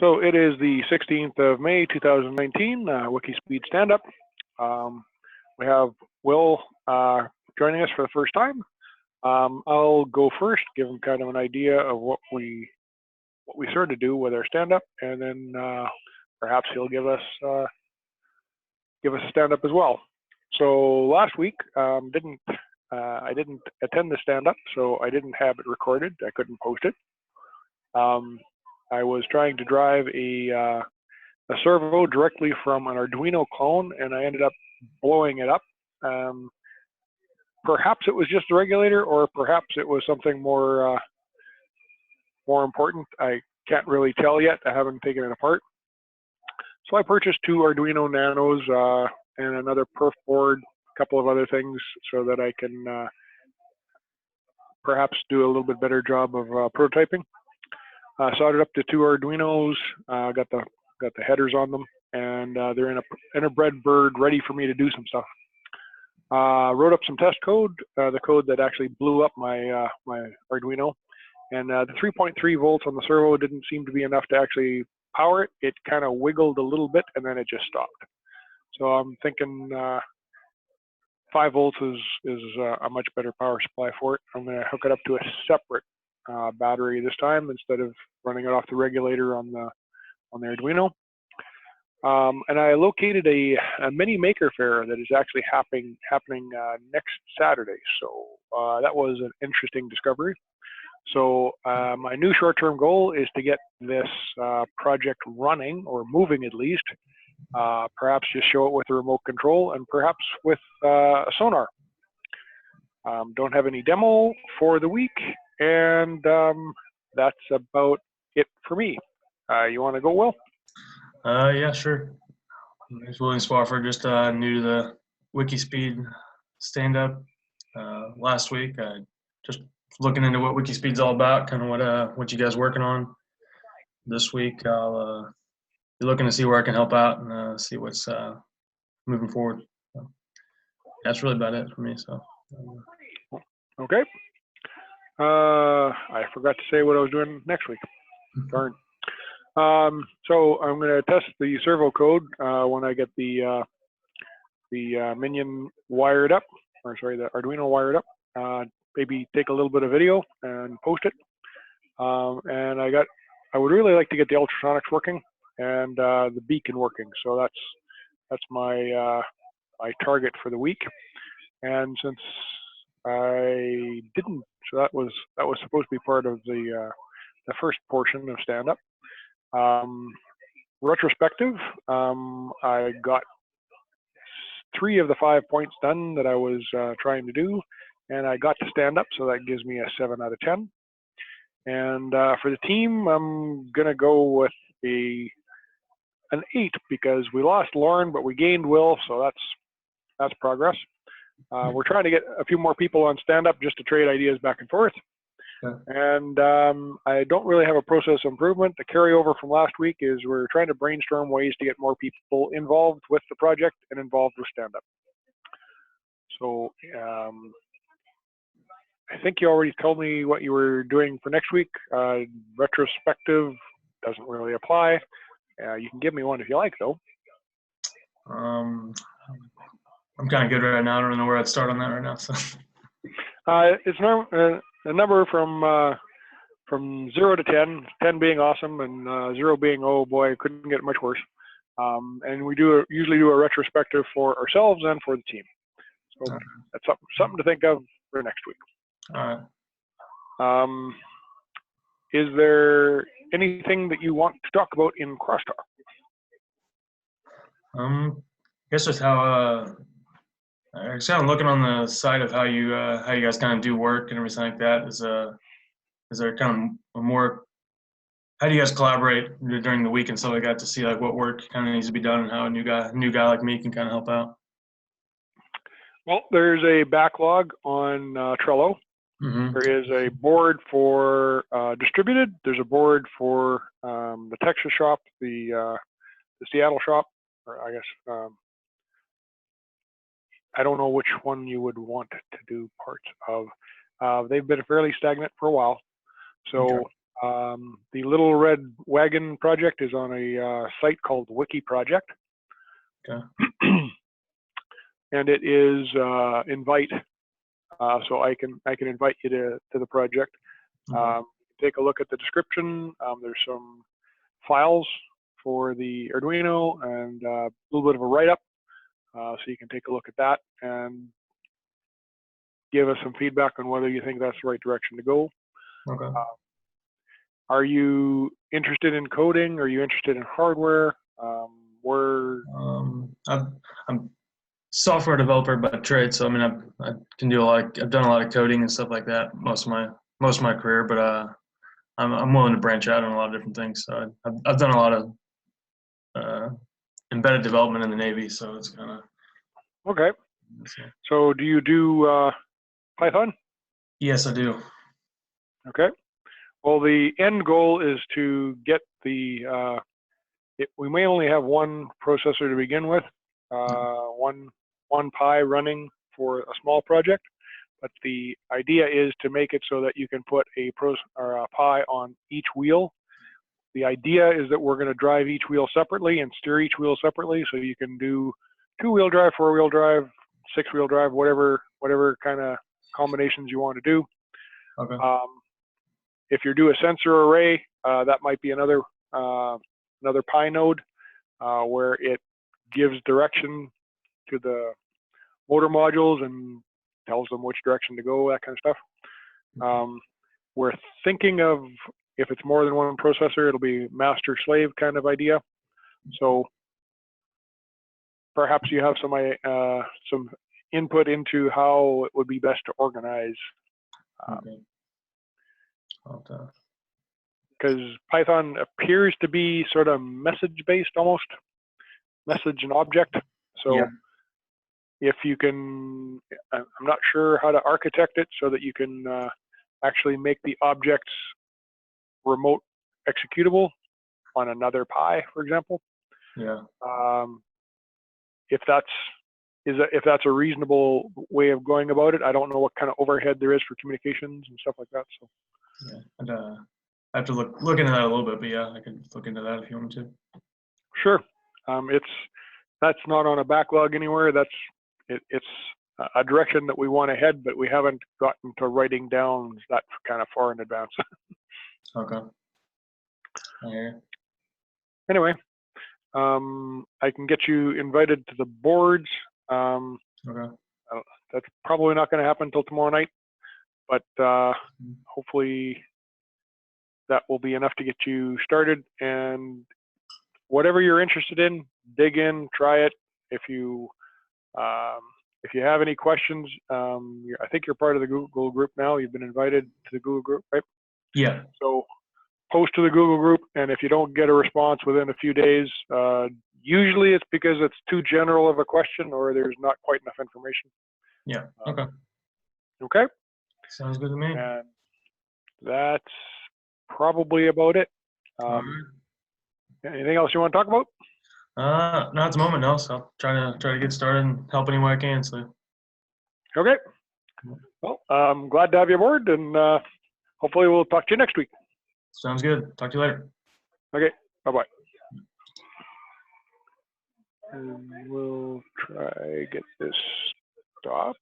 So it is the 16th of May, 2019, WIKISPEED Standup. We have Will joining us for the first time. I'll go first, give him kind of an idea of what we started to do with our stand-up, and then perhaps he'll give us a stand-up as well. So last week, I didn't attend the stand-up, so I didn't have it recorded. I couldn't post it. I was trying to drive a servo directly from an Arduino clone, and I ended up blowing it up. Perhaps it was just a regulator, or perhaps it was something more important. I can't really tell yet. I haven't taken it apart. So I purchased 2 Arduino Nanos and another perf board, a couple of other things, so that I can perhaps do a little bit better job of prototyping. Soldered up the 2 Arduinos, got the headers on them, and they're in a breadboard ready for me to do some stuff. Wrote up some test code, the code that actually blew up my my Arduino, and the 3.3 volts on the servo didn't seem to be enough to actually power it. It kind of wiggled a little bit, and then it just stopped. So I'm thinking 5 volts is a much better power supply for it. I'm going to hook it up to a separate battery this time instead of running it off the regulator on the Arduino. And I located a mini maker fair that is actually happening next Saturday. So that was an interesting discovery. So my new short-term goal is to get this project running, or moving at least. Perhaps just show it with a remote control, and perhaps with a sonar. Don't have any demo for the week, and that's about it for me. You want to go, Will? Yeah, sure. My name's William Swafford, just new to the WIKISPEED stand-up last week. Just looking into what WIKISPEED's all about, kind of what you guys working on. This week I'll be looking to see where I can help out and see what's moving forward. So that's really about it for me. So. Okay. I forgot to say what I was doing next week. Darn. So I'm going to test the servo code when I get the Minion wired up, or sorry, the Arduino wired up. Maybe take a little bit of video and post it. And I would really like to get the ultrasonics working and the beacon working. So that's my my target for the week. And since I didn't, so that was supposed to be part of the first portion of stand-up. Retrospective, I got 3 of the 5 points done that I was trying to do, and I got to stand up, so that gives me a 7 out of 10. And for the team, I'm gonna go with an 8, because we lost Lauren, but we gained Will, so that's progress. We're trying to get a few more people on stand-up just to trade ideas back and forth. Yeah. And I don't really have a process improvement. The carryover from last week is we're trying to brainstorm ways to get more people involved with the project and involved with stand-up. So I think you already told me what you were doing for next week. Retrospective doesn't really apply. You can give me one if you like, though. I'm kind of good right now. I don't know where I'd start on that right now. So it's a number from 0 to 10, 10 being awesome, and 0 being, oh boy, couldn't get much worse. And we usually do a retrospective for ourselves and for the team. So that's something to think of for next week. All right. Is there anything that you want to talk about in Crosstalk? I guess just how I was kind of looking on the side of how you guys kind of do work and everything like that. Is there kind of a more, how do you guys collaborate during the week and stuff like that to see like what work kind of needs to be done and how a new guy like me can kind of help out? Well, there's a backlog on Trello. Mm-hmm. There is a board for distributed. There's a board for the Texas shop, the Seattle shop, or I guess I don't know which one you would want to do parts of. They've been fairly stagnant for a while. So The Little Red Wagon project is on a site called Wiki Project, Okay. and it is invite. So I can invite you to the project. Okay. Take a look at the description. There's some files for the Arduino and a little bit of a write-up, so you can take a look at that and give us some feedback on whether you think that's the right direction to go. Okay. Are you interested in coding? Are you interested in hardware? I'm software developer by trade, so I mean I can do I've done a lot of coding and stuff like that most of my career, but I'm willing to branch out on a lot of different things. So I've done a lot of embedded development in the Navy, so it's kind of okay. So do you do Python? Yes, I do. Okay. Well, the end goal is to get the. We may only have one processor to begin with, one Pi running for a small project, but the idea is to make it so that you can put a Pi on each wheel. The idea is that we're going to drive each wheel separately and steer each wheel separately, so you can do 2-wheel drive, 4-wheel drive, 6-wheel drive, whatever kind of combinations you want to do. Okay. If you do a sensor array, that might be another Pi node where it gives direction to the motor modules and tells them which direction to go, that kind of stuff. We're thinking of, if it's more than one processor, it'll be master-slave kind of idea. So perhaps you have some input into how it would be best to organize. Because Python appears to be sort of message-based almost, message and object. So yeah. If you can, I'm not sure how to architect it so that you can actually make the objects remote executable on another Pi, for example. Yeah. If that's a reasonable way of going about it, I don't know what kind of overhead there is for communications and stuff like that. So. Yeah, and I have to look into that a little bit, but yeah, I can look into that if you want me to. Sure. That's not on a backlog anywhere. It's a direction that we want to head, but we haven't gotten to writing down that kind of far in advance. Okay. Okay. Anyway, I can get you invited to the boards. Okay. That's probably not going to happen until tomorrow night, but hopefully that will be enough to get you started. And whatever you're interested in, dig in, try it. If you have any questions, I think you're part of the Google group now. You've been invited to the Google group, right? Yeah. So post to the Google group, and if you don't get a response within a few days, usually it's because it's too general of a question or there's not quite enough information. Yeah. Okay. Okay. Sounds good to me. And that's probably about it. Anything else you want to talk about? Not at the moment, no. So I'll try to get started and help any way I can. So. Okay. Well, I'm glad to have you aboard, and hopefully we'll talk to you next week. Sounds good. Talk to you later. Okay. Bye-bye. And we'll try get this stopped.